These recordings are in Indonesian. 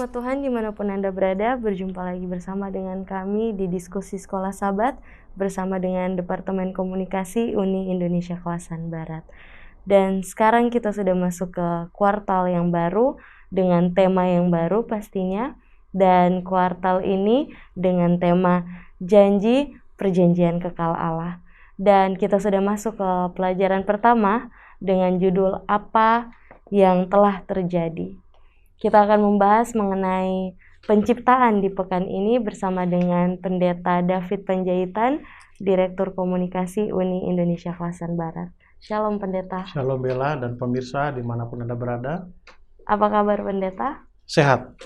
rahmat Tuhan dimanapun Anda berada, berjumpa lagi bersama dengan kami di Diskusi Sekolah Sabat bersama dengan Departemen Komunikasi Uni Indonesia Kawasan Barat. Dan sekarang kita sudah masuk ke kuartal yang baru dengan tema yang baru pastinya. Dan kuartal ini dengan tema Janji Perjanjian Kekal Allah. Dan kita sudah masuk ke pelajaran pertama dengan judul Apa yang Telah Terjadi. Kita akan membahas mengenai penciptaan di pekan ini bersama dengan Pendeta David Panjaitan, Direktur Komunikasi Uni Indonesia Kawasan Barat. Shalom Pendeta. Shalom Bella dan pemirsa dimanapun Anda berada. Apa kabar Pendeta? Sehat.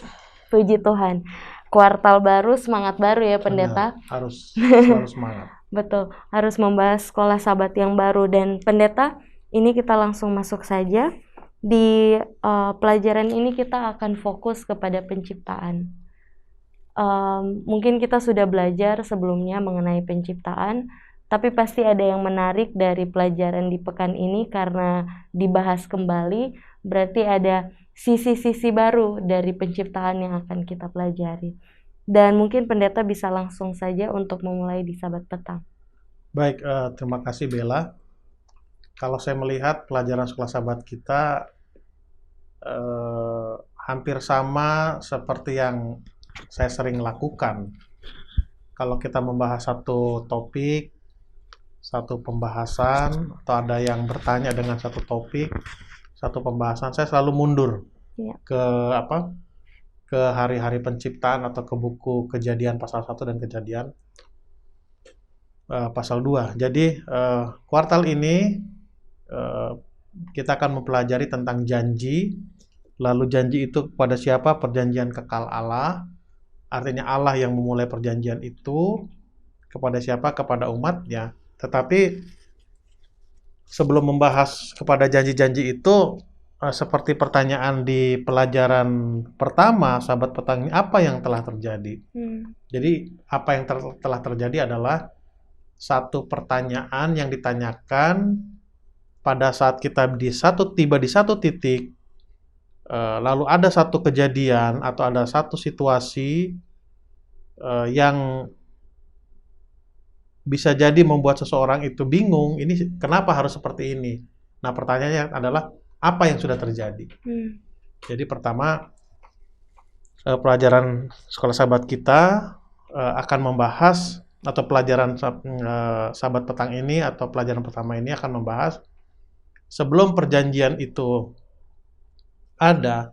Puji Tuhan. Kuartal baru, semangat baru ya Pendeta. Benar, harus selalu semangat. Betul, harus membahas sekolah sabat yang baru. Dan Pendeta, ini kita langsung masuk saja. Di pelajaran ini kita akan fokus kepada penciptaan. Mungkin kita sudah belajar sebelumnya mengenai penciptaan, tapi pasti ada yang menarik dari pelajaran di pekan ini karena dibahas kembali, berarti ada sisi-sisi baru dari penciptaan yang akan kita pelajari. Dan mungkin Pendeta bisa langsung saja untuk memulai di Sabat Petang. Baik, terima kasih Bella. Kalau saya melihat pelajaran sekolah sabat kita hampir sama seperti yang saya sering lakukan. Kalau kita membahas satu topik, satu pembahasan, atau ada yang bertanya dengan satu topik, satu pembahasan, saya selalu mundur ke hari-hari penciptaan atau ke buku Kejadian pasal 1 dan Kejadian pasal 2. Jadi kuartal ini kita akan mempelajari tentang janji. Lalu janji itu kepada siapa? Perjanjian kekal Allah. Artinya Allah yang memulai perjanjian itu. Kepada siapa? Kepada umatnya. Tetapi sebelum membahas kepada janji-janji itu, seperti pertanyaan di pelajaran pertama Sabat Petang ini, apa yang telah terjadi? Jadi apa yang telah terjadi adalah satu pertanyaan yang ditanyakan pada saat kita tiba di satu titik, lalu ada satu kejadian atau ada satu situasi yang bisa jadi membuat seseorang itu bingung, ini kenapa harus seperti ini? Nah, pertanyaannya adalah, apa yang sudah terjadi? Jadi pertama, pelajaran sekolah sabat kita akan membahas, atau pelajaran Sabat Petang ini, atau pelajaran pertama ini akan membahas sebelum perjanjian itu ada,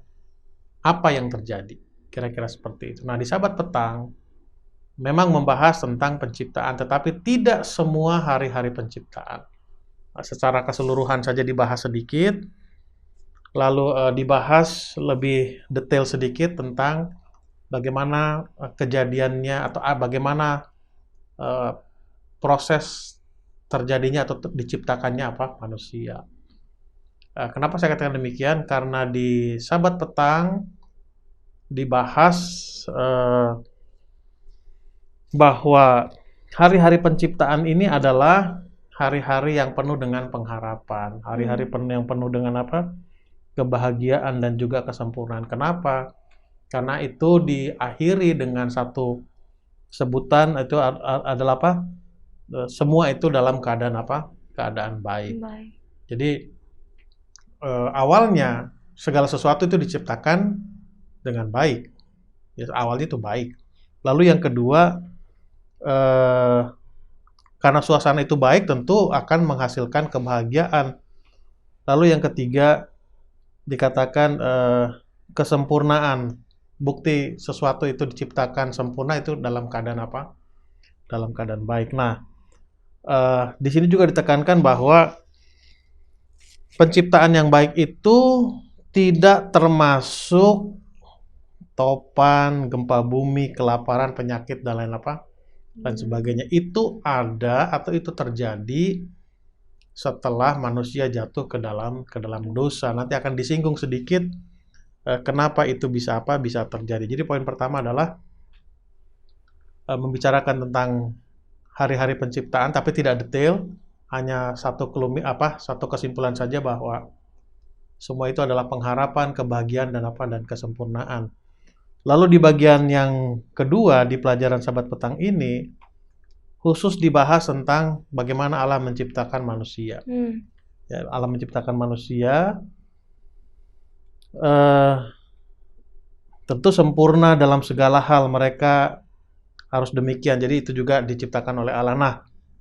apa yang terjadi? Kira-kira seperti itu. Nah, di Sabat Petang memang membahas tentang penciptaan, tetapi tidak semua hari-hari penciptaan. Secara keseluruhan saja dibahas sedikit, lalu dibahas lebih detail sedikit tentang bagaimana kejadiannya atau bagaimana proses terjadinya atau diciptakannya manusia. Kenapa saya katakan demikian? Karena di Sabat Petang dibahas bahwa hari-hari penciptaan ini adalah hari-hari yang penuh dengan pengharapan, hari-hari yang penuh dengan kebahagiaan dan juga kesempurnaan. Kenapa? Karena itu diakhiri dengan satu sebutan, itu adalah semua itu dalam keadaan keadaan baik. Jadi awalnya segala sesuatu itu diciptakan dengan baik. Ya, awalnya itu baik. Lalu yang kedua, karena suasana itu baik, tentu akan menghasilkan kebahagiaan. Lalu yang ketiga, dikatakan kesempurnaan. Bukti sesuatu itu diciptakan sempurna itu dalam keadaan dalam keadaan baik. Nah, di sini juga ditekankan bahwa penciptaan yang baik itu tidak termasuk topan, gempa bumi, kelaparan, penyakit, dan lain dan sebagainya. Itu ada atau itu terjadi setelah manusia jatuh ke dalam dosa. Nanti akan disinggung sedikit kenapa itu bisa terjadi. Jadi poin pertama adalah membicarakan tentang hari-hari penciptaan, tapi tidak detail. Hanya satu kesimpulan saja bahwa semua itu adalah pengharapan, kebahagiaan, dan kesempurnaan. Lalu di bagian yang kedua di pelajaran Sabat Petang ini khusus dibahas tentang bagaimana Allah menciptakan manusia. Ya, Allah menciptakan manusia tentu sempurna dalam segala hal, mereka harus demikian. Jadi itu juga diciptakan oleh Allah. Nah,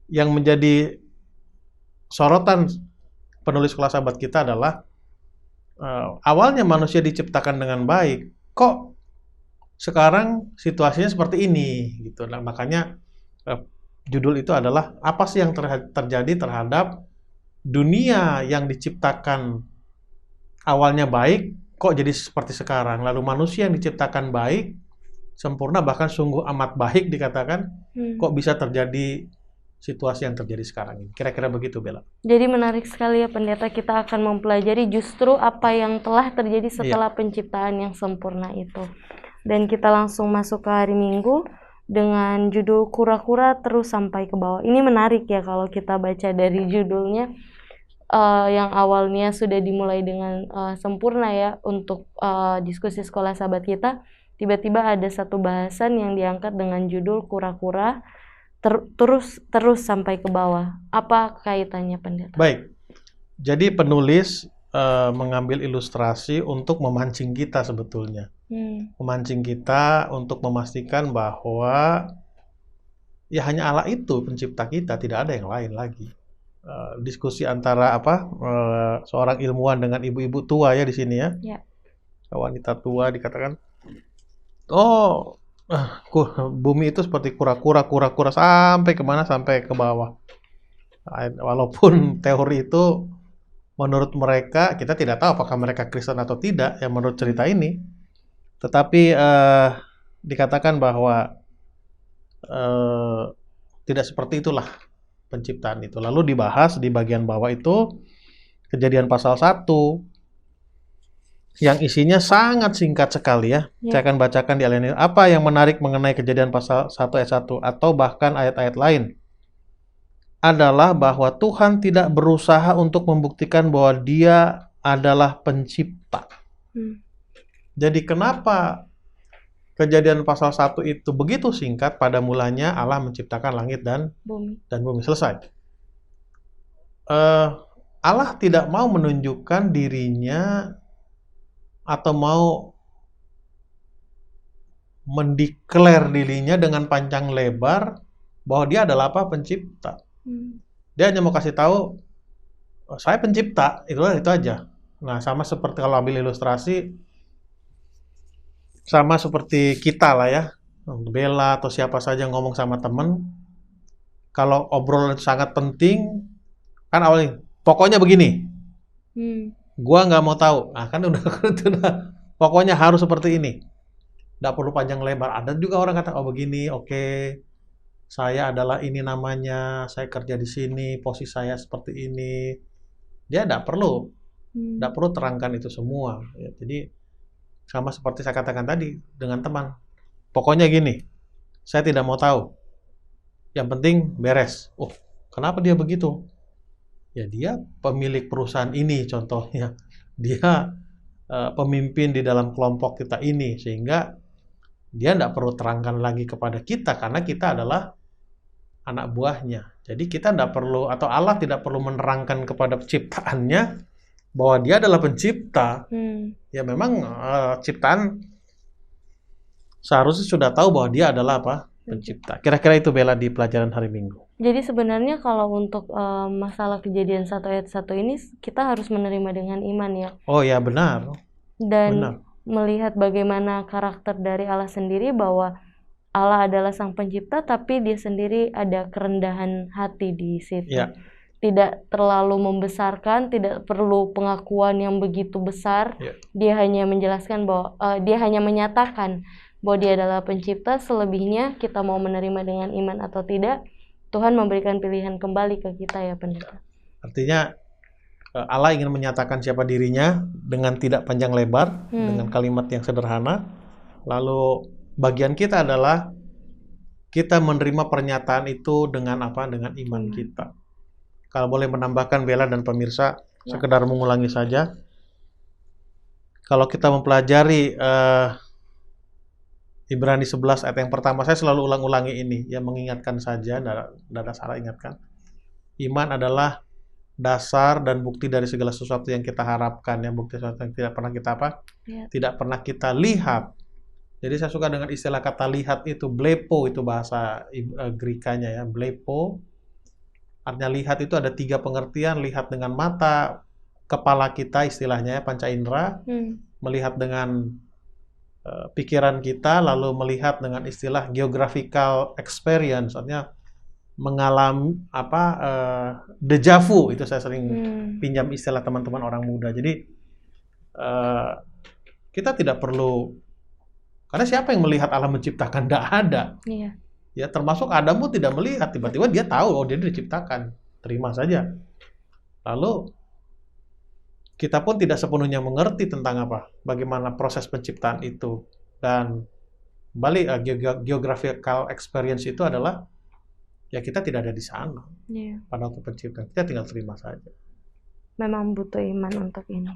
yang menjadi sorotan penulis Sekolah Sabat kita adalah awalnya manusia diciptakan dengan baik, kok sekarang situasinya seperti ini gitu. Nah, makanya judul itu adalah apa sih yang terjadi terhadap dunia yang diciptakan awalnya baik, kok jadi seperti sekarang. Lalu manusia yang diciptakan baik, sempurna, bahkan sungguh amat baik dikatakan, kok bisa terjadi situasi yang terjadi sekarang ini. Kira-kira begitu, Bella. Jadi menarik sekali ya pendeta, kita akan mempelajari justru apa yang telah terjadi setelah penciptaan yang sempurna itu. Dan kita langsung masuk ke hari Minggu dengan judul kura-kura terus sampai ke bawah. Ini menarik ya kalau kita baca dari judulnya. Yang awalnya sudah dimulai dengan sempurna ya untuk diskusi Sekolah Sabat kita, tiba-tiba ada satu bahasan yang diangkat dengan judul kura-kura terus sampai ke bawah. Apa kaitannya, pendeta? Baik, jadi penulis mengambil ilustrasi untuk memancing kita sebetulnya. Memancing kita untuk memastikan bahwa ya hanya Allah itu pencipta kita, tidak ada yang lain lagi. Diskusi antara seorang ilmuwan dengan ibu-ibu tua ya di sini ya. Wanita tua dikatakan, bumi itu seperti kura-kura sampai kemana? Sampai ke bawah. Walaupun teori itu menurut mereka, kita tidak tahu apakah mereka Kristen atau tidak ya menurut cerita ini, tetapi dikatakan bahwa tidak seperti itulah penciptaan itu. Lalu dibahas di bagian bawah itu Kejadian pasal 1 yang isinya sangat singkat sekali ya. Saya akan bacakan di alinea. Apa yang menarik mengenai Kejadian pasal 1 ayat 1 atau bahkan ayat-ayat lain adalah bahwa Tuhan tidak berusaha untuk membuktikan bahwa Dia adalah pencipta. Jadi kenapa Kejadian pasal 1 itu begitu singkat? Pada mulanya Allah menciptakan langit dan bumi. Selesai. Allah tidak mau menunjukkan dirinya atau mau mendeklar dirinya dengan panjang lebar bahwa Dia adalah pencipta. Dia hanya mau kasih tahu, saya pencipta, itu aja. Nah, sama seperti kalau ambil ilustrasi, sama seperti kita lah ya, Bella atau siapa saja ngomong sama temen, kalau obrolan sangat penting, kan awalnya, pokoknya begini, gua nggak mau tahu, nah kan udah, pokoknya harus seperti ini, nggak perlu panjang lebar. Ada juga orang kata, begini, oke, saya adalah ini namanya, saya kerja di sini, posisi saya seperti ini, dia nggak perlu terangkan itu semua, ya, jadi sama seperti saya katakan tadi dengan teman. Pokoknya gini, saya tidak mau tahu. Yang penting beres. Kenapa dia begitu? Ya dia pemilik perusahaan ini contohnya. Dia pemimpin di dalam kelompok kita ini. Sehingga dia tidak perlu terangkan lagi kepada kita. Karena kita adalah anak buahnya. Jadi kita tidak perlu, atau Allah tidak perlu menerangkan kepada ciptaannya bahwa Dia adalah pencipta. Ya memang ciptaan seharusnya sudah tahu bahwa Dia adalah pencipta. Kira-kira itu, Bella, di pelajaran hari Minggu. Jadi sebenarnya kalau untuk masalah Kejadian 1 ayat 1 ini kita harus menerima dengan iman ya. Oh ya, benar. Dan melihat bagaimana karakter dari Allah sendiri, bahwa Allah adalah sang pencipta tapi Dia sendiri ada kerendahan hati di situ. Tidak terlalu membesarkan, tidak perlu pengakuan yang begitu besar. Dia hanya menjelaskan bahwa Dia hanya menyatakan bahwa Dia adalah pencipta. Selebihnya kita mau menerima dengan iman atau tidak, Tuhan memberikan pilihan kembali ke kita ya, pendeta. Artinya Allah ingin menyatakan siapa dirinya dengan tidak panjang lebar, dengan kalimat yang sederhana. Lalu bagian kita adalah kita menerima pernyataan itu dengan dengan iman kita. Kalau boleh menambahkan, Bella dan pemirsa, sekedar mengulangi saja. Kalau kita mempelajari Ibrani 11 ayat yang pertama, saya selalu ulang-ulangi ini, ya mengingatkan saja, tidak ada salah ingatkan. Iman adalah dasar dan bukti dari segala sesuatu yang kita harapkan, ya, bukti sesuatu yang tidak pernah kita apa? Ya. Tidak pernah kita lihat. Jadi saya suka dengan istilah kata lihat itu, blepo itu bahasa Grikanya ya, blepo. Artinya lihat itu ada 3 pengertian, lihat dengan mata kepala kita istilahnya ya, panca indera, melihat dengan pikiran kita, lalu melihat dengan istilah geographical experience, artinya mengalami deja vu, itu saya sering pinjam istilah teman-teman orang muda. Jadi kita tidak perlu, karena siapa yang melihat Allah menciptakan? Tidak ada. Iya. Ya, termasuk Adam pun tidak melihat, tiba-tiba dia tahu dia diciptakan, terima saja. Lalu kita pun tidak sepenuhnya mengerti tentang bagaimana proses penciptaan itu. Dan balik geographical experience itu adalah ya kita tidak ada di sana pada waktu penciptaan, kita tinggal terima saja. Memang butuh iman untuk ini.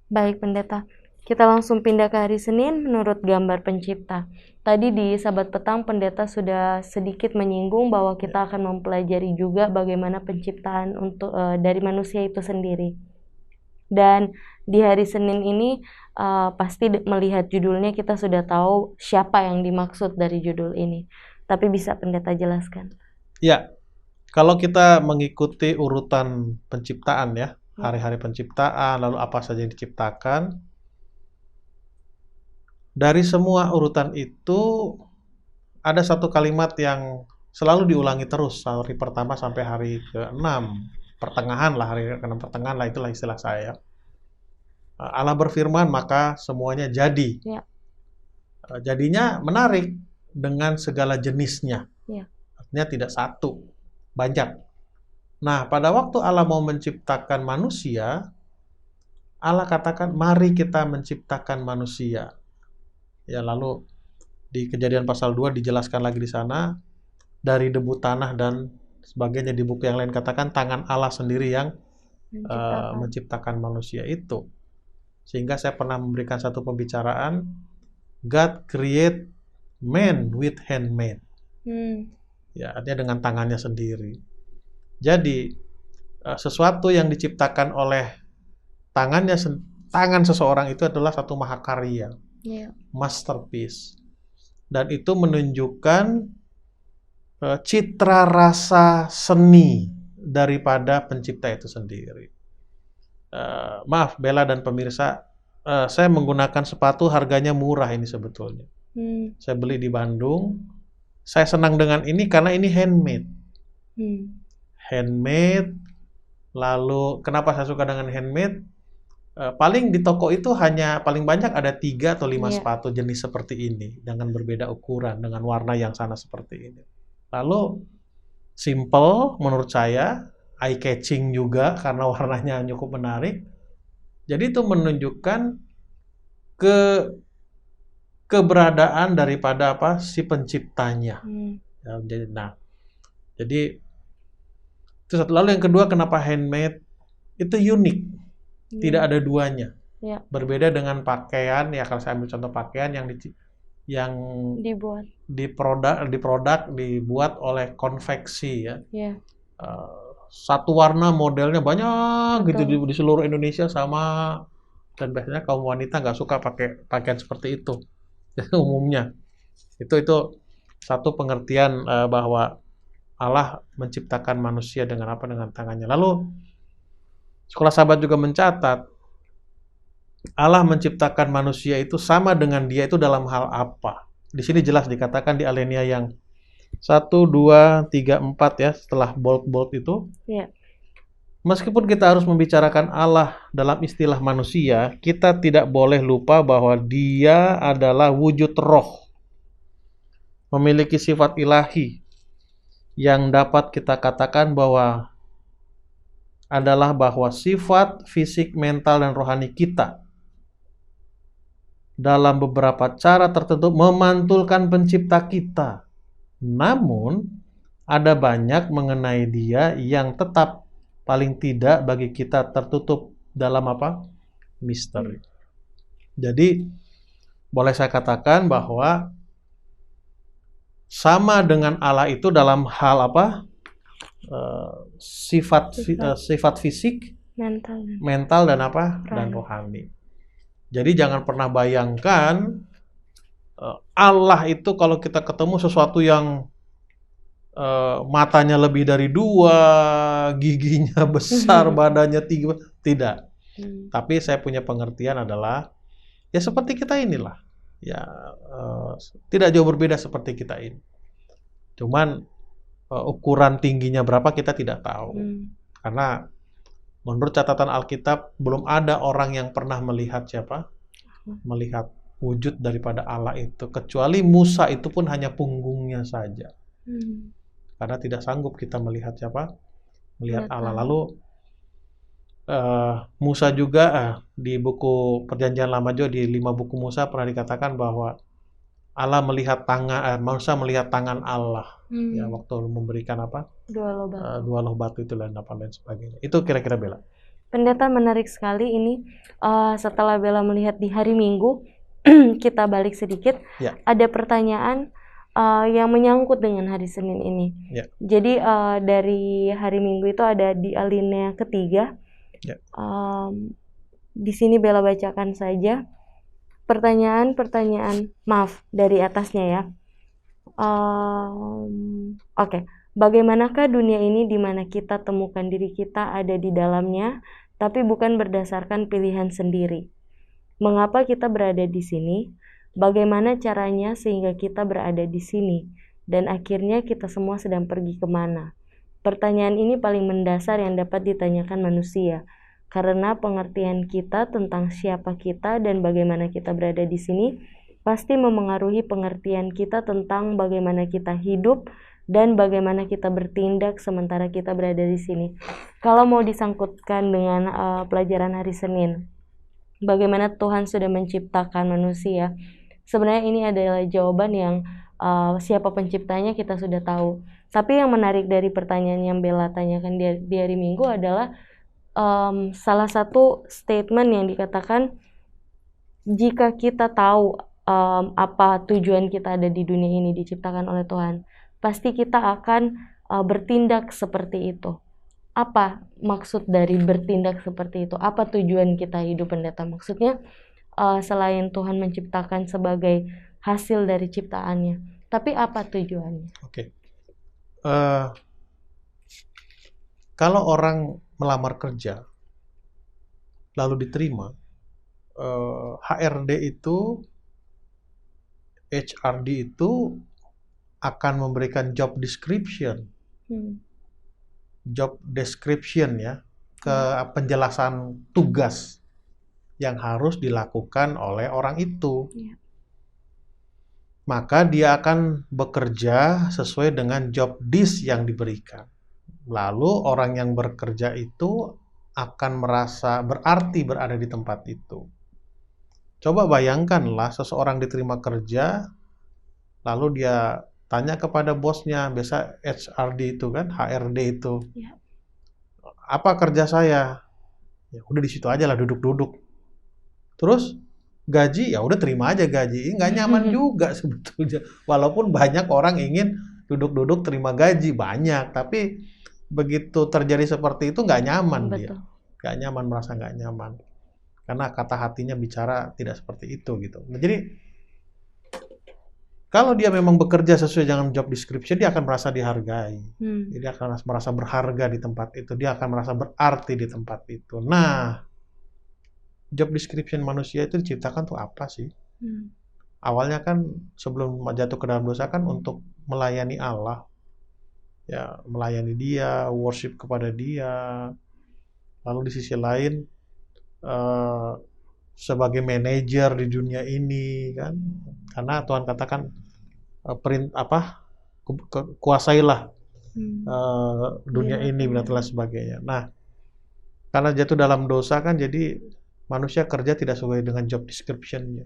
Baik pendeta, kita langsung pindah ke hari Senin menurut gambar pencipta. Tadi di Sahabat Petang pendeta sudah sedikit menyinggung bahwa kita akan mempelajari juga bagaimana penciptaan untuk dari manusia itu sendiri. Dan di hari Senin ini pasti melihat judulnya kita sudah tahu siapa yang dimaksud dari judul ini. Tapi bisa pendeta jelaskan? Ya, kalau kita mengikuti urutan penciptaan ya, hari-hari penciptaan, lalu apa saja yang diciptakan, dari semua urutan itu ada satu kalimat yang selalu diulangi terus hari pertama sampai hari ke-6. Pertengahan lah, hari ke-6 pertengahan lah, itulah istilah saya. Allah berfirman, maka semuanya jadi. Ya. Jadinya menarik dengan segala jenisnya. Ya. Artinya tidak satu, banyak. Nah, pada waktu Allah mau menciptakan manusia, Allah katakan, mari kita menciptakan manusia. Ya, lalu di Kejadian pasal 2 dijelaskan lagi di sana, dari debu tanah dan sebagainya. Di buku yang lain katakan tangan Allah sendiri yang menciptakan manusia itu. Sehingga saya pernah memberikan satu pembicaraan, God create man with handmade. Ya, artinya dengan tangannya sendiri. Jadi sesuatu yang diciptakan oleh tangan seseorang itu adalah satu mahakarya, masterpiece. Dan itu menunjukkan citra rasa seni daripada pencipta itu sendiri. Maaf Bella dan pemirsa, saya menggunakan sepatu harganya murah ini sebetulnya. Saya beli di Bandung. Saya senang dengan ini karena ini handmade. Handmade. Lalu kenapa saya suka dengan handmade? Paling di toko itu hanya paling banyak ada 3 atau 5 sepatu jenis seperti ini dengan berbeda ukuran, dengan warna yang sama seperti ini. Lalu simple menurut saya, eye catching juga karena warnanya cukup menarik. Jadi itu menunjukkan keberadaan daripada si penciptanya. Jadi itu satu. Lalu yang kedua, kenapa handmade? Itu unik, tidak ada duanya. Berbeda dengan pakaian ya, kalau saya ambil contoh pakaian yang dibuat oleh konveksi ya. Satu warna modelnya banyak. Betul. Gitu di seluruh Indonesia sama, dan biasanya kaum wanita nggak suka pakai pakaian seperti itu umumnya. Itu satu pengertian bahwa Allah menciptakan manusia dengan tangannya. Lalu Sekolah Sahabat juga mencatat Allah menciptakan manusia itu sama dengan dia itu dalam hal apa. Di sini jelas dikatakan di Alenia yang 1, 2, 3, 4 ya, setelah bold itu. Meskipun kita harus membicarakan Allah dalam istilah manusia, kita tidak boleh lupa bahwa dia adalah wujud roh, memiliki sifat ilahi yang dapat kita katakan bahwa sifat fisik, mental, dan rohani kita dalam beberapa cara tertentu memantulkan pencipta kita. Namun, ada banyak mengenai dia yang tetap paling tidak bagi kita tertutup dalam misteri. Jadi, boleh saya katakan bahwa sama dengan Allah itu dalam hal apa? Sifat fisik, mental dan apa? Dan rohani. Jadi jangan pernah bayangkan Allah itu kalau kita ketemu sesuatu yang matanya lebih dari 2, giginya besar, badannya tinggi, tidak. Tapi saya punya pengertian adalah ya seperti kita inilah, ya tidak jauh berbeda seperti kita ini. Cuman ukuran tingginya berapa kita tidak tahu, karena menurut catatan Alkitab belum ada orang yang pernah melihat melihat wujud daripada Allah itu, kecuali Musa, itu pun hanya punggungnya saja. Karena tidak sanggup kita melihat melihat Allah. Lalu Musa juga di buku Perjanjian Lama juga, di 5 buku Musa pernah dikatakan bahwa Allah melihat Musa melihat tangan Allah ya waktu memberikan dua loh batu itu dan apa lain sebagainya. Itu kira-kira Bella. Pendeta, menarik sekali ini. Setelah Bella melihat di hari Minggu, kita balik sedikit. Ya. Ada pertanyaan yang menyangkut dengan hari Senin ini. Ya. Jadi dari hari Minggu itu ada di alinea ketiga. Ya. Di sini Bella bacakan saja pertanyaan, maaf dari atasnya ya. Oke. Bagaimanakah dunia ini di mana kita temukan diri kita ada di dalamnya, tapi bukan berdasarkan pilihan sendiri? Mengapa kita berada di sini? Bagaimana caranya sehingga kita berada di sini? Dan akhirnya kita semua sedang pergi kemana? Pertanyaan ini paling mendasar yang dapat ditanyakan manusia, karena pengertian kita tentang siapa kita dan bagaimana kita berada di sini pasti memengaruhi pengertian kita tentang bagaimana kita hidup dan bagaimana kita bertindak sementara kita berada di sini. Kalau mau disangkutkan dengan pelajaran hari Senin, bagaimana Tuhan sudah menciptakan manusia, sebenarnya ini adalah jawaban yang siapa penciptanya kita sudah tahu. Tapi yang menarik dari pertanyaan yang Bella tanyakan di hari Minggu adalah salah satu statement yang dikatakan, jika kita tahu apa tujuan kita ada di dunia ini diciptakan oleh Tuhan, pasti kita akan bertindak seperti itu. Apa maksud dari bertindak seperti itu? Apa tujuan kita hidup, pendeta? Maksudnya selain Tuhan menciptakan sebagai hasil dari ciptaannya, tapi apa tujuannya? Oke. Kalau orang melamar kerja lalu diterima, HRD itu akan memberikan job description ya, ke penjelasan tugas yang harus dilakukan oleh orang itu. Maka dia akan bekerja sesuai dengan job desk yang diberikan. Lalu orang yang bekerja itu akan merasa berarti berada di tempat itu. Coba bayangkanlah seseorang diterima kerja, lalu dia tanya kepada bosnya, biasa HRD itu kan, HRD itu, apa kerja saya? Ya udah di situ aja lah, duduk-duduk. Terus gaji, ya udah terima aja gaji. Nggak nyaman juga sebetulnya. Walaupun banyak orang ingin duduk-duduk terima gaji, banyak, tapi begitu terjadi seperti itu nggak nyaman. Betul. Dia nggak nyaman, merasa nggak nyaman karena kata hatinya bicara tidak seperti itu gitu. Nah, jadi kalau dia memang bekerja sesuai dengan job description, dia akan merasa dihargai. Dia akan merasa berharga di tempat itu, dia akan merasa berarti di tempat itu. Nah, job description manusia itu diciptakan tuh apa sih? Awalnya kan sebelum jatuh ke dalam dosa kan untuk melayani Allah. Ya, melayani dia, worship kepada dia. Lalu di sisi lain sebagai manajer di dunia ini kan. Karena Tuhan katakan kuasailah dunia ini dan sebagainya. Nah, karena jatuh dalam dosa kan jadi manusia kerja tidak sesuai dengan job description-nya.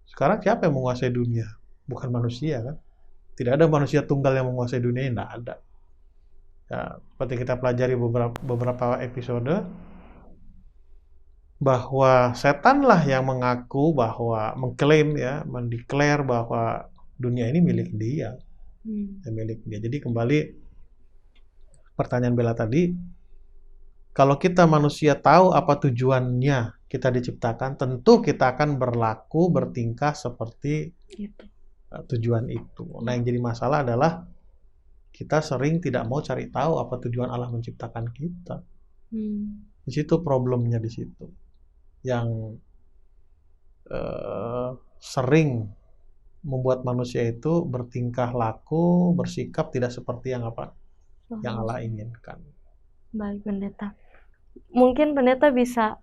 Sekarang siapa yang menguasai dunia? Bukan manusia kan? Tidak ada manusia tunggal yang menguasai dunia, tidak ada. Ya, seperti kita pelajari beberapa episode, bahwa setanlah yang mengaku bahwa mengklaim ya, mendeklar bahwa Dunia ini milik dia, milik dia. Jadi kembali pertanyaan Bella tadi, kalau kita manusia tahu apa tujuannya kita diciptakan, tentu kita akan berlaku, bertingkah seperti tujuan itu. Nah, yang jadi masalah adalah kita sering tidak mau cari tahu apa tujuan Allah menciptakan kita. Di situ problemnya, di situ yang sering membuat manusia itu bertingkah laku, bersikap tidak seperti yang Allah inginkan. Baik, Pendeta. Mungkin Pendeta bisa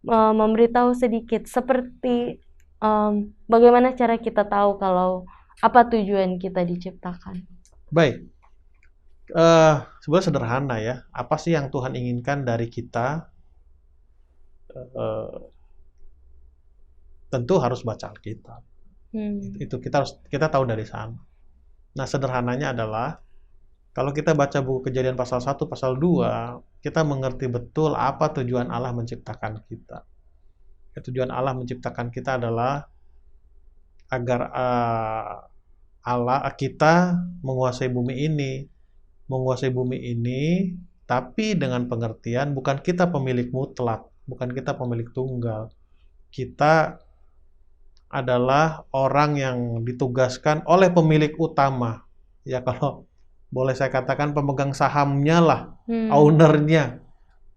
memberitahu sedikit seperti bagaimana cara kita tahu kalau apa tujuan kita diciptakan. Baik. Sebenarnya sederhana ya. Apa sih yang Tuhan inginkan dari kita? Tentu harus baca Alkitab. Itu kita tahu dari sana. Nah, sederhananya adalah kalau kita baca buku Kejadian pasal 1, pasal 2, kita mengerti betul apa tujuan Allah menciptakan kita. Tujuan Allah menciptakan kita adalah agar kita menguasai bumi ini, tapi dengan pengertian bukan kita pemilik mutlak, bukan kita pemilik tunggal. Kita adalah orang yang ditugaskan oleh pemilik utama. Ya, kalau boleh saya katakan pemegang sahamnya lah, ownernya.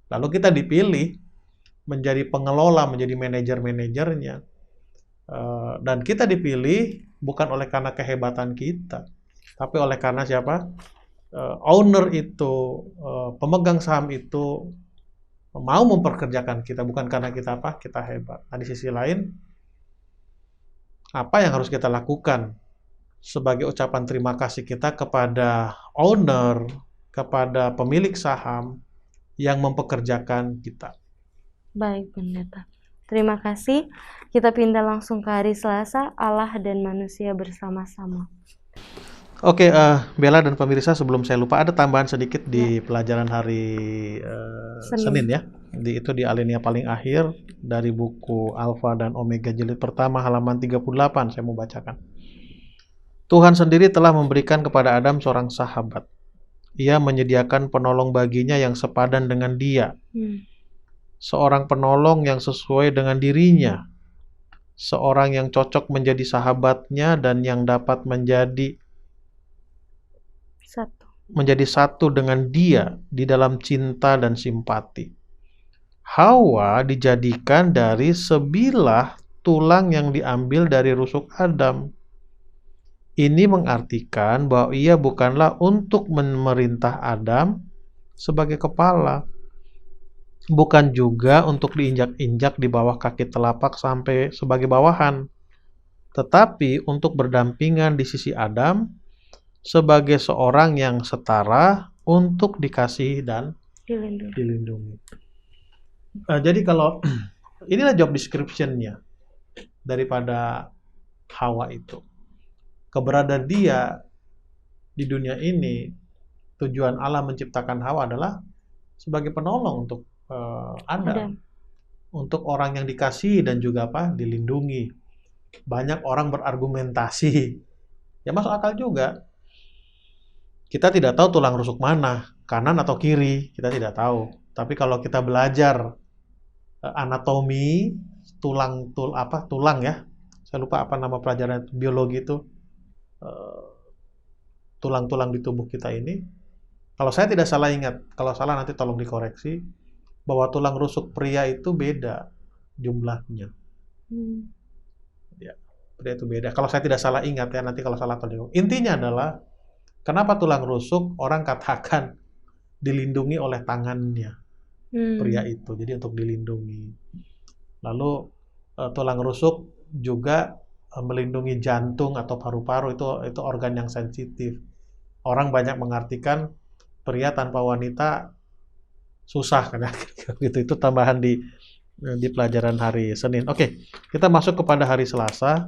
Lalu kita dipilih menjadi pengelola, menjadi manajer-manajernya. Dan kita dipilih bukan oleh karena kehebatan kita, tapi oleh karena siapa? Owner itu, pemegang saham itu mau memperkerjakan kita, bukan karena kita hebat. Nah, di sisi lain, apa yang harus kita lakukan sebagai ucapan terima kasih kita kepada owner, kepada pemilik saham yang mempekerjakan kita? Baik, Pendeta. Terima kasih. Kita pindah langsung ke hari Selasa, Allah dan manusia bersama-sama. Oke, Bella dan pemirsa, sebelum saya lupa, ada tambahan sedikit di pelajaran hari Senin ya. Itu di alinea paling akhir dari buku Alfa dan Omega jilid pertama halaman 38, saya mau bacakan. Tuhan sendiri telah memberikan kepada Adam seorang sahabat. Ia menyediakan penolong baginya yang sepadan dengan dia. Seorang penolong yang sesuai dengan dirinya. Seorang yang cocok menjadi sahabatnya dan yang dapat menjadi satu dengan dia di dalam cinta dan simpati. Hawa dijadikan dari sebilah tulang yang diambil dari rusuk Adam. Ini mengartikan bahwa ia bukanlah untuk memerintah Adam sebagai kepala, bukan juga untuk diinjak-injak di bawah kaki telapak sampai sebagai bawahan, tetapi untuk berdampingan di sisi Adam sebagai seorang yang setara untuk dikasihi dan dilindungi. Jadi kalau inilah job description-nya daripada Hawa itu. Keberadaan dia di dunia ini, tujuan Allah menciptakan Hawa adalah sebagai penolong untuk Adam. Untuk orang yang dikasihi dan juga dilindungi. Banyak orang berargumentasi. Ya masuk akal juga. Kita tidak tahu tulang rusuk mana, kanan atau kiri, kita tidak tahu. Tapi kalau kita belajar anatomi tulang ya. Saya lupa apa nama pelajaran biologi itu. Tulang-tulang di tubuh kita ini. Kalau saya tidak salah ingat, kalau salah nanti tolong dikoreksi, bahwa tulang rusuk pria itu beda jumlahnya. Ya, pria itu beda. Kalau saya tidak salah ingat ya, nanti kalau salah tolong. Intinya adalah kenapa tulang rusuk orang katakan dilindungi oleh tangannya pria itu, jadi untuk dilindungi. Lalu tulang rusuk juga melindungi jantung atau paru-paru, itu organ yang sensitif. Orang banyak mengartikan pria tanpa wanita susah kan ya, gitu. Itu tambahan di pelajaran hari Senin. Oke, kita masuk kepada hari Selasa.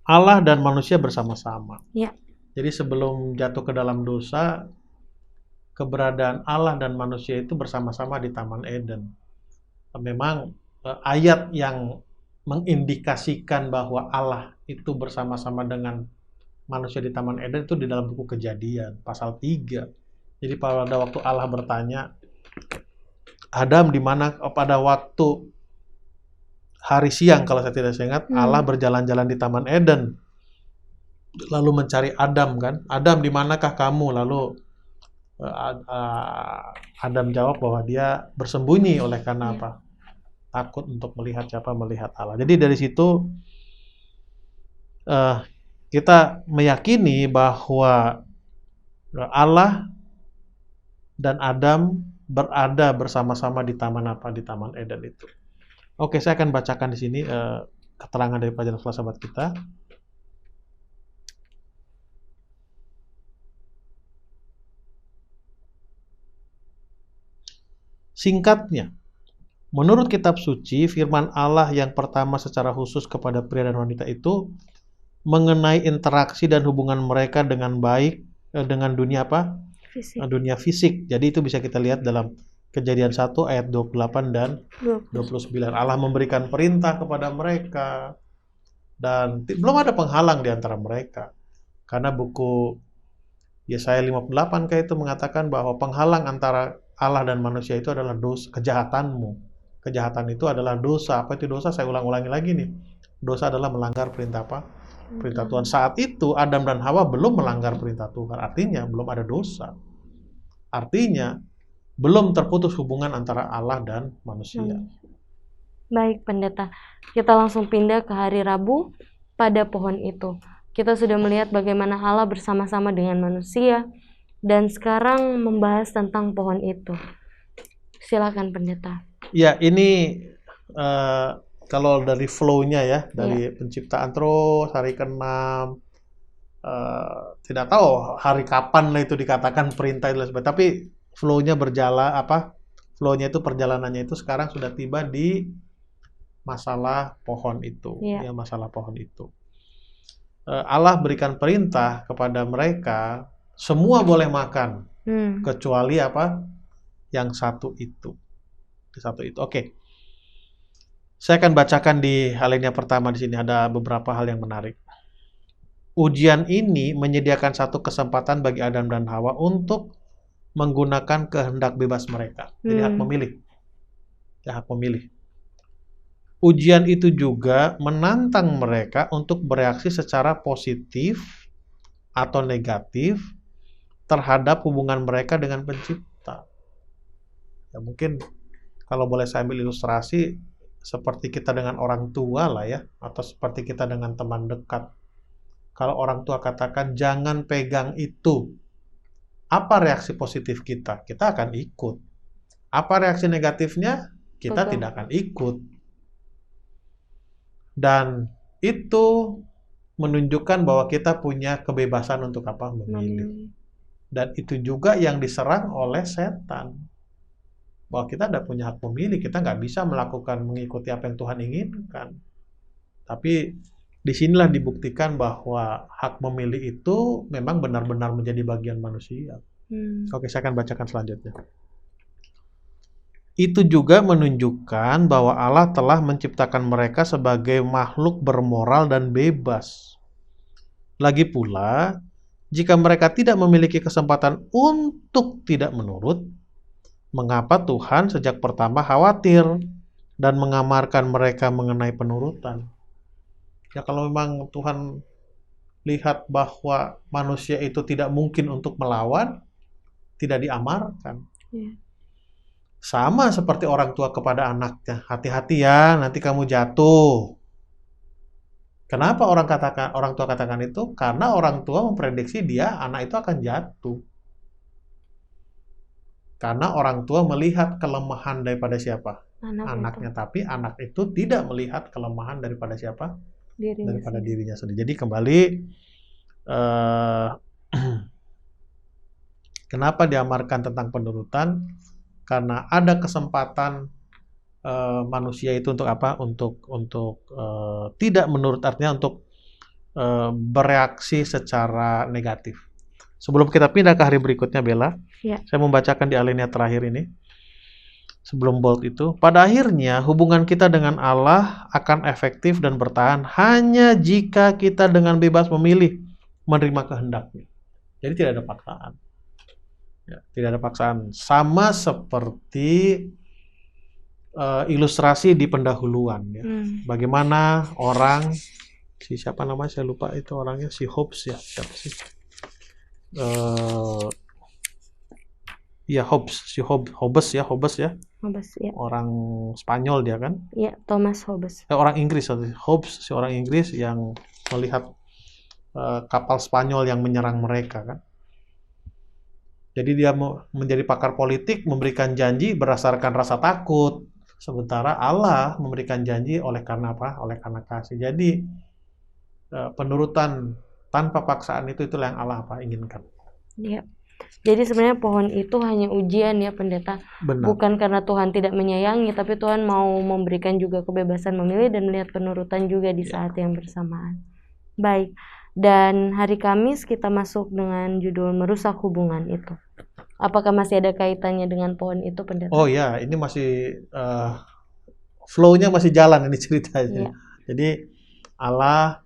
Allah dan manusia bersama-sama. Ya. Jadi sebelum jatuh ke dalam dosa, keberadaan Allah dan manusia itu bersama-sama di Taman Eden. Memang ayat yang mengindikasikan bahwa Allah itu bersama-sama dengan manusia di Taman Eden itu di dalam buku Kejadian pasal 3. Jadi pada waktu Allah bertanya, Adam di mana, pada waktu hari siang kalau saya tidak ingat, Allah berjalan-jalan di Taman Eden lalu mencari Adam kan. Adam di manakah kamu? Lalu Adam jawab bahwa dia bersembunyi oleh karena apa? Takut untuk melihat siapa, melihat Allah. Jadi dari situ kita meyakini bahwa Allah dan Adam berada bersama-sama di taman apa? Di Taman Eden itu. Oke, saya akan bacakan di sini keterangan dari pelajaran kelas sahabat kita. Singkatnya, menurut kitab suci, firman Allah yang pertama secara khusus kepada pria dan wanita itu mengenai interaksi dan hubungan mereka dengan baik dengan dunia apa? Fisik. Dunia fisik. Jadi itu bisa kita lihat dalam Kejadian 1 ayat 28 dan 29. Allah memberikan perintah kepada mereka dan belum ada penghalang di antara mereka. Karena buku Yesaya 58 kayak itu mengatakan bahwa penghalang antara Allah dan manusia itu adalah dosa, kejahatanmu. Kejahatan itu adalah dosa. Apa itu dosa? Saya ulang-ulangi lagi nih. Dosa adalah melanggar perintah apa? Perintah Tuhan. Saat itu Adam dan Hawa belum melanggar perintah Tuhan. Artinya belum ada dosa. Artinya belum terputus hubungan antara Allah dan manusia. Baik, pendeta. Kita langsung pindah ke hari Rabu pada pohon itu. Kita sudah melihat bagaimana Allah bersama-sama dengan manusia, dan sekarang membahas tentang pohon itu. Silakan, pendeta. Ya, ini kalau dari flow-nya ya, dari penciptaan terus hari ke-6, tidak tahu hari kapan lah itu dikatakan perintah itu, tapi flow-nya berjalan flow-nya itu perjalanannya itu sekarang sudah tiba di masalah pohon itu, ya masalah pohon itu. Allah berikan perintah kepada mereka, semua boleh makan, kecuali apa? Yang satu itu. Oke. Saya akan bacakan di alinea pertama di sini ada beberapa hal yang menarik. Ujian ini menyediakan satu kesempatan bagi Adam dan Hawa untuk menggunakan kehendak bebas mereka. Jadi hak memilih. Ya, hak memilih. Ujian itu juga menantang mereka untuk bereaksi secara positif atau negatif terhadap hubungan mereka dengan pencipta. Ya, mungkin kalau boleh saya ambil ilustrasi seperti kita dengan orang tua lah ya, atau seperti kita dengan teman dekat. Kalau orang tua katakan jangan pegang itu, apa reaksi positif kita? Kita akan ikut. Apa reaksi negatifnya? Kita tidak akan ikut. Dan itu menunjukkan bahwa kita punya kebebasan untuk apa? Memilih. Dan itu juga yang diserang oleh setan. Bahwa kita tidak punya hak memilih, kita nggak bisa mengikuti apa yang Tuhan inginkan. Tapi disinilah dibuktikan bahwa hak memilih itu memang benar-benar menjadi bagian manusia. Oke, saya akan bacakan selanjutnya. Itu juga menunjukkan bahwa Allah telah menciptakan mereka sebagai makhluk bermoral dan bebas. Lagi pula, jika mereka tidak memiliki kesempatan untuk tidak menurut, mengapa Tuhan sejak pertama khawatir dan mengamarkan mereka mengenai penurutan? Ya kalau memang Tuhan lihat bahwa manusia itu tidak mungkin untuk melawan, tidak diamarkan. Sama seperti orang tua kepada anaknya, hati-hati ya, nanti kamu jatuh. Kenapa orang tua katakan itu? Karena orang tua memprediksi anak itu akan jatuh. Karena orang tua melihat kelemahan daripada siapa? Anaknya. Tapi anak itu tidak melihat kelemahan daripada siapa? Daripada dirinya sendiri. Jadi kembali kenapa diamarkan tentang penurutan? Karena ada kesempatan manusia itu untuk apa? Untuk tidak menurut, artinya untuk bereaksi secara negatif. Sebelum kita pindah ke hari berikutnya, Bella, saya membacakan di alinea terakhir ini. sebelum bold itu, pada akhirnya hubungan kita dengan Allah akan efektif dan bertahan hanya jika kita dengan bebas memilih menerima kehendaknya. Jadi tidak ada paksaan. Ya, tidak ada paksaan. Sama seperti ilustrasi di pendahuluan. Ya. Bagaimana orang, siapa namanya saya lupa itu orangnya, si Hobbes ya, siapa sih? Ya Hobbes ya. Hobbes, ya. Orang Spanyol dia kan? Ya, Thomas Hobbes. Orang Inggris, Hobbes, si orang Inggris yang melihat kapal Spanyol yang menyerang mereka kan. Jadi dia menjadi pakar politik, memberikan janji berdasarkan rasa takut. Sementara Allah memberikan janji oleh karena apa? Oleh karena kasih. Jadi penurutan tanpa paksaan itulah yang Allah inginkan. Iya. Jadi sebenarnya pohon itu hanya ujian ya pendeta. Benar. Bukan karena Tuhan tidak menyayangi, tapi Tuhan mau memberikan juga kebebasan memilih dan melihat penurutan juga di saat yang bersamaan. Baik. Dan hari Kamis kita masuk dengan judul merusak hubungan itu. Apakah masih ada kaitannya dengan pohon itu pendeta? Oh ya, ini masih flow-nya masih jalan ini ceritanya. Jadi Allah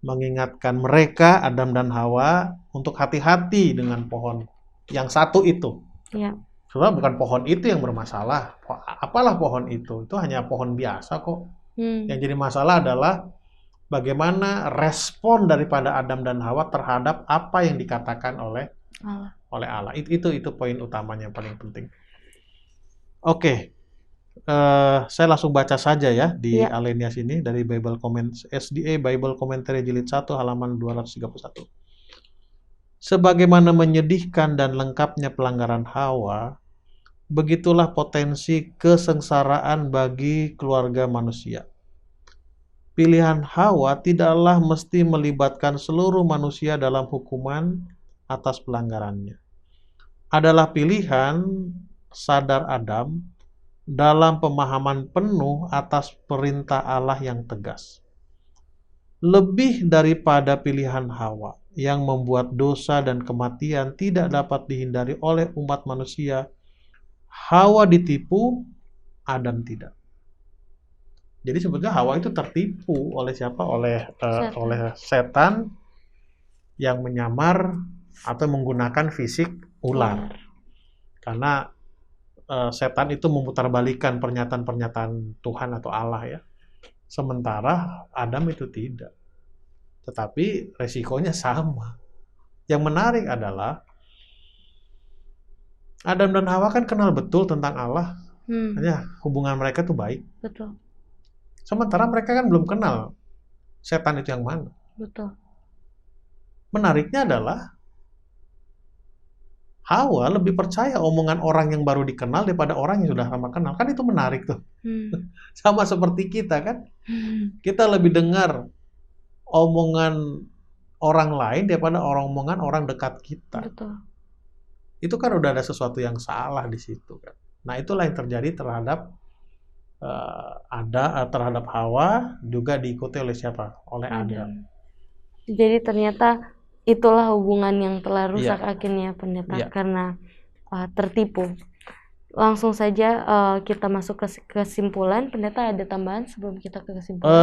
mengingatkan mereka, Adam dan Hawa, untuk hati-hati dengan pohon yang satu itu. Ya. Sebenarnya bukan pohon itu yang bermasalah. Apalah pohon itu hanya pohon biasa kok. Yang jadi masalah adalah bagaimana respon daripada Adam dan Hawa terhadap apa yang dikatakan oleh Allah. Itu poin utamanya yang paling penting. Oke. Saya langsung baca saja ya di Alenias ini dari SDA Bible Commentary Jilid 1 halaman 231. Sebagaimana menyedihkan dan lengkapnya pelanggaran Hawa, begitulah potensi kesengsaraan bagi keluarga manusia. Pilihan Hawa tidaklah mesti melibatkan seluruh manusia dalam hukuman atas pelanggarannya. Adalah pilihan sadar Adam dalam pemahaman penuh atas perintah Allah yang tegas. Lebih daripada pilihan Hawa yang membuat dosa dan kematian tidak dapat dihindari oleh umat manusia, Hawa ditipu, Adam tidak. Jadi sebetulnya Hawa itu tertipu oleh siapa? Oleh setan yang menyamar atau menggunakan fisik ular. Karena setan itu memutarbalikkan pernyataan-pernyataan Tuhan atau Allah ya. Sementara Adam itu tidak. Tetapi resikonya sama. Yang menarik adalah Adam dan Hawa kan kenal betul tentang Allah. Hanya hubungan mereka tuh baik. Betul. Sementara mereka kan belum kenal setan itu yang mana. Betul. Menariknya adalah Hawa lebih percaya omongan orang yang baru dikenal daripada orang yang sudah lama kenal. Kan itu menarik tuh. Sama seperti kita kan. Kita lebih dengar omongan orang lain daripada omongan orang dekat kita. Betul. Itu kan udah ada sesuatu yang salah di situ kan. Nah itulah yang terjadi terhadap terhadap Hawa, juga diikuti oleh siapa? Oleh Adam. Jadi ternyata itulah hubungan yang telah rusak akhirnya pendeta karena tertipu. Langsung saja kita masuk ke kesimpulan. Pendeta ada tambahan sebelum kita ke kesimpulan?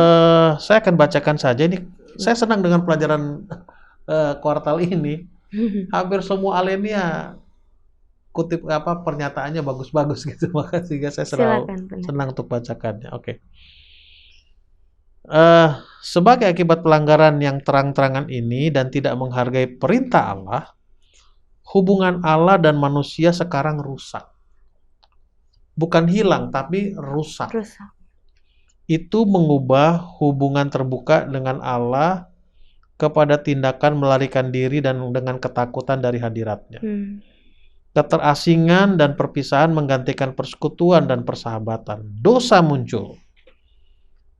Saya akan bacakan saja ini. Saya senang dengan pelajaran kuartal ini. Hampir semua Alenia kutip pernyataannya bagus-bagus gitu. Maka sehingga saya senang untuk bacakannya. Oke. Sebagai akibat pelanggaran yang terang-terangan ini dan tidak menghargai perintah Allah, hubungan Allah dan manusia sekarang rusak. Bukan hilang, tapi rusak. Itu mengubah hubungan terbuka dengan Allah kepada tindakan melarikan diri dan dengan ketakutan dari hadiratnya. Keterasingan dan perpisahan menggantikan persekutuan dan persahabatan. Dosa muncul.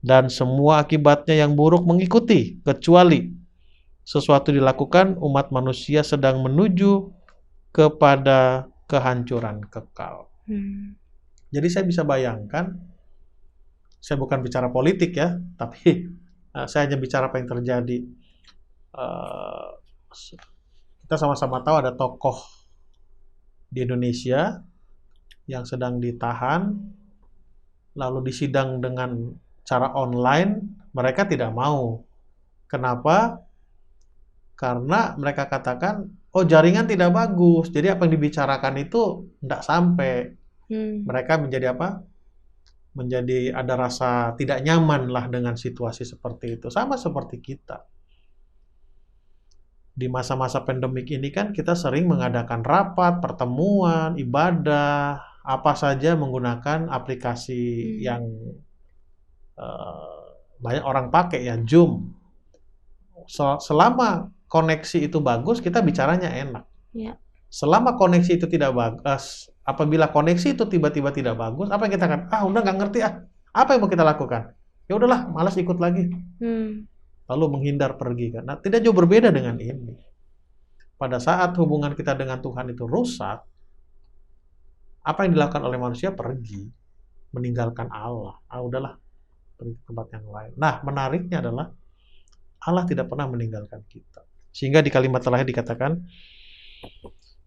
Dan semua akibatnya yang buruk mengikuti, kecuali sesuatu dilakukan, umat manusia sedang menuju kepada kehancuran kekal. Jadi saya bisa bayangkan, saya bukan bicara politik ya, tapi saya hanya bicara apa yang terjadi. Kita sama-sama tahu ada tokoh di Indonesia yang sedang ditahan, lalu disidang dengan cara online, mereka tidak mau. Kenapa? Karena mereka katakan, oh jaringan tidak bagus, jadi apa yang dibicarakan itu tidak sampai. Mereka menjadi apa? Menjadi ada rasa tidak nyaman lah dengan situasi seperti itu. Sama seperti kita. Di masa-masa pandemik ini kan kita sering mengadakan rapat, pertemuan, ibadah, apa saja menggunakan aplikasi yang banyak orang pakai ya, Zoom. Selama koneksi itu bagus, kita bicaranya enak. Ya. Selama koneksi itu tidak bagus, apabila koneksi itu tiba-tiba tidak bagus, apa yang kita akan? Udah nggak ngerti apa yang mau kita lakukan? Ya udahlah, malas ikut lagi. Lalu menghindar pergi kan. Nah, tidak jauh berbeda dengan ini. Pada saat hubungan kita dengan Tuhan itu rusak, apa yang dilakukan oleh manusia? Pergi, meninggalkan Allah. Udahlah, pergi ke tempat yang lain. Nah, menariknya adalah Allah tidak pernah meninggalkan kita. Sehingga di kalimat terakhir dikatakan,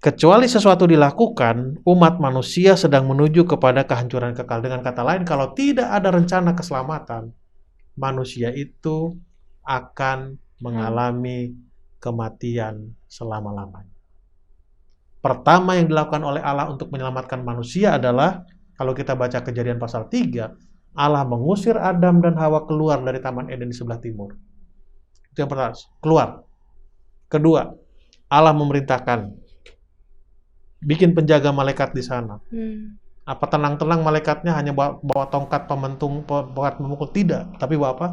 kecuali sesuatu dilakukan, umat manusia sedang menuju kepada kehancuran kekal. Dengan kata lain, kalau tidak ada rencana keselamatan, manusia itu akan mengalami kematian selama-lamanya. Pertama yang dilakukan oleh Allah untuk menyelamatkan manusia adalah, kalau kita baca Kejadian pasal 3, Allah mengusir Adam dan Hawa keluar dari Taman Eden di sebelah timur. Itu yang pertama, keluar. Kedua, Allah memerintahkan bikin penjaga malaikat di sana. Apa tenang-tenang malaikatnya hanya bawa tongkat memukul? Tidak, tapi bawa apa?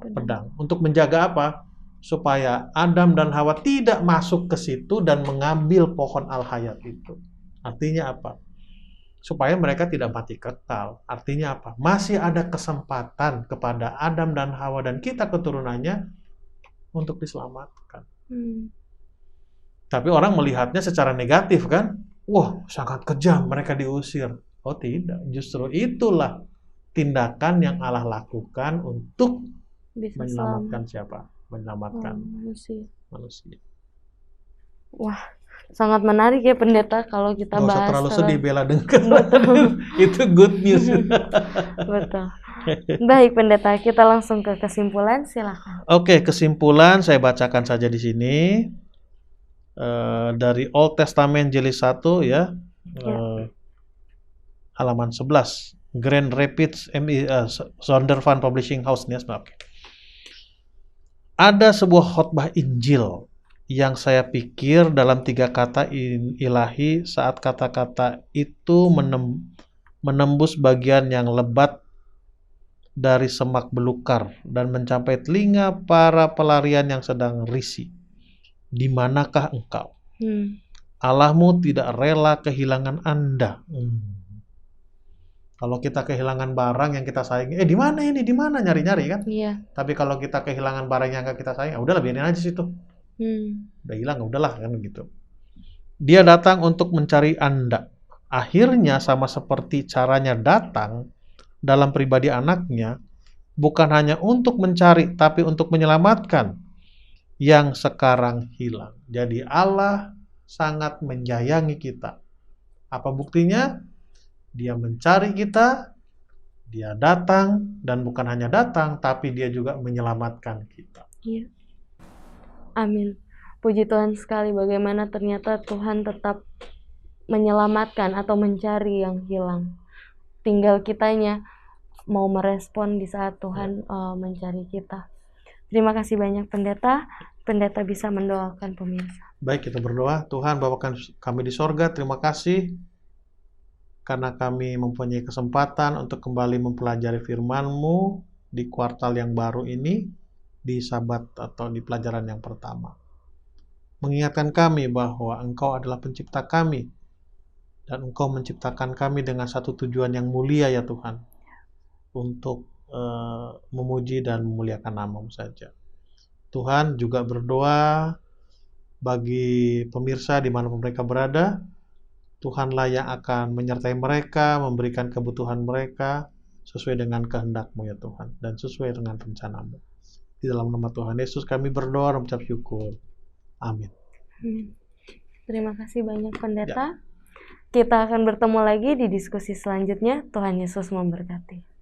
Pedang. Untuk menjaga apa? Supaya Adam dan Hawa tidak masuk ke situ dan mengambil pohon al-hayat itu. Artinya apa? Supaya mereka tidak mati kekal. Artinya apa? Masih ada kesempatan kepada Adam dan Hawa dan kita keturunannya untuk diselamatkan. Tapi orang melihatnya secara negatif kan? Wah, sangat kejam, mereka diusir. Oh tidak, justru itulah tindakan yang Allah lakukan untuk menyelamatkan siapa? Menyelamatkan manusia. Wah, sangat menarik ya Pendeta kalau kita bahas. Nggak usah terlalu sedih Bella dengar. Itu good news. Betul. Baik Pendeta, kita langsung ke kesimpulan, silakan. Oke, kesimpulan saya bacakan saja di sini. Dari Old Testament jilid 1 ya. Halaman 11. Grand Rapids Zondervan Publishing House nih. Oke. Ada sebuah khotbah Injil yang saya pikir dalam 3 kata ilahi saat kata-kata itu menembus bagian yang lebat dari semak belukar dan mencapai telinga para pelarian yang sedang risih. Di manakah engkau? Allahmu tidak rela kehilangan Anda. Kalau kita kehilangan barang yang kita sayangi, di mana ini? Di mana? Nyari-nyari kan? Iya. Tapi kalau kita kehilangan barang yang nggak kita sayangi, udahlah biarin aja situ. Udah hilang, udahlah kan gitu. Dia datang untuk mencari Anda. Akhirnya sama seperti caranya datang dalam pribadi anaknya, bukan hanya untuk mencari, tapi untuk menyelamatkan yang sekarang hilang. Jadi Allah sangat menyayangi kita. Apa buktinya? Dia mencari kita, dia datang, dan bukan hanya datang, tapi dia juga menyelamatkan kita. Iya. Amin. Puji Tuhan sekali bagaimana ternyata Tuhan tetap menyelamatkan atau mencari yang hilang. Tinggal kitanya mau merespon di saat Tuhan mencari kita. Terima kasih banyak Pendeta. Pendeta bisa mendoakan pemirsa. Baik, kita berdoa. Tuhan, Bapa kami di sorga, terima kasih karena kami mempunyai kesempatan untuk kembali mempelajari firman-Mu di kuartal yang baru ini, di Sabat atau di pelajaran yang pertama. Mengingatkan kami bahwa Engkau adalah pencipta kami, dan Engkau menciptakan kami dengan satu tujuan yang mulia ya Tuhan, untuk memuji dan memuliakan nama-Mu saja. Tuhan juga berdoa bagi pemirsa dimanapun mereka berada. Tuhanlah yang akan menyertai mereka, memberikan kebutuhan mereka sesuai dengan kehendak-Mu ya Tuhan, dan sesuai dengan rencana-Mu. Di dalam nama Tuhan Yesus kami berdoa dan mengucap syukur. Amin. Terima kasih banyak Pendeta. Kita akan bertemu lagi di diskusi selanjutnya. Tuhan Yesus memberkati.